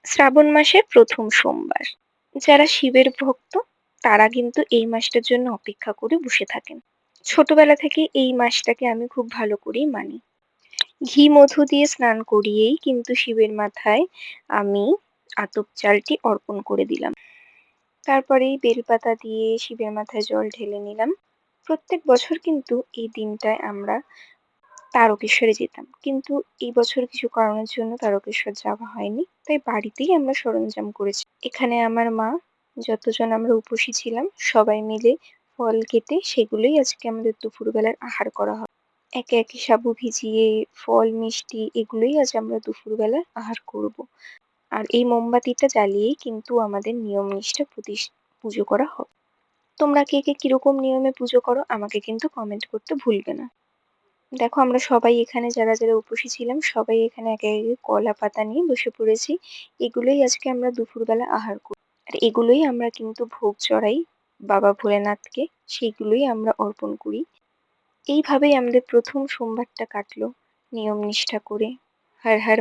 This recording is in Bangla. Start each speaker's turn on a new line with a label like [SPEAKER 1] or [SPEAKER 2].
[SPEAKER 1] শ্রাবণ মাসের ১ম সোমবার। যারা শিবের ভক্ত তারা কিন্তু এই মাসটার জন্য অপেক্ষা করে বসে থাকেন। ছোটবেলা থেকে এই মাসটাকে আমি খুব ভালো করেই মানি। ঘি মধু দিয়ে স্নান করিয়েই কিন্তু শিবের মাথায় আমি আতপ চালটি অর্পণ করে দিলাম। তারপরেই বেলপাতা দিয়ে শিবের মাথায় জল ঢেলে নিলাম। প্রত্যেক বছর কিন্তু এই দিনটায় আমরা তারকেশ্বরে যেতাম। কিন্তু এই বছর কিছু কারণের জন্য তারকেশ্বর যাওয়া হয়নি। তাই বাড়িতেই আমরা সরঞ্জাম করেছি। এখানে আমার মা, যতজন আমরা উপসী ছিলাম সবাই মিলে ফল কেটে সেগুলোই আজকে আমাদের দুপুরবেলার আহার করা হয়। একে, একে সাবু ভিজিয়ে ফল, মিষ্টি এগুলোই আজ আমরা দুপুরবেলায় আহার করব। আর এই মোমবাতিটা জ্বালিয়েই কিন্তু আমাদের নিয়ম নিষ্ঠা পুজো করা হয়। তোমরা কে, কে কিরকম নিয়মে পুজো করো আমাকে কিন্তু কমেন্ট করতে ভুলবে না। দেখো আমরা সবাই এখানে যারা, যারা উপসী ছিলাম সবাই এখানে একে, একে কলা পাতা নিয়ে বসে পড়েছি। এগুলোই আজকে আমরা দুপুরবেলা আহার করি। আর এগুলোই আমরা কিন্তু ভোগ চড়াই বাবা ভোলেনাথকে, সেইগুলোই আমরা অর্পণ করি। এইভাবেই আমাদের ১ম সোমবারটা কাটলো নিয়ম নিষ্ঠা করে। হর হর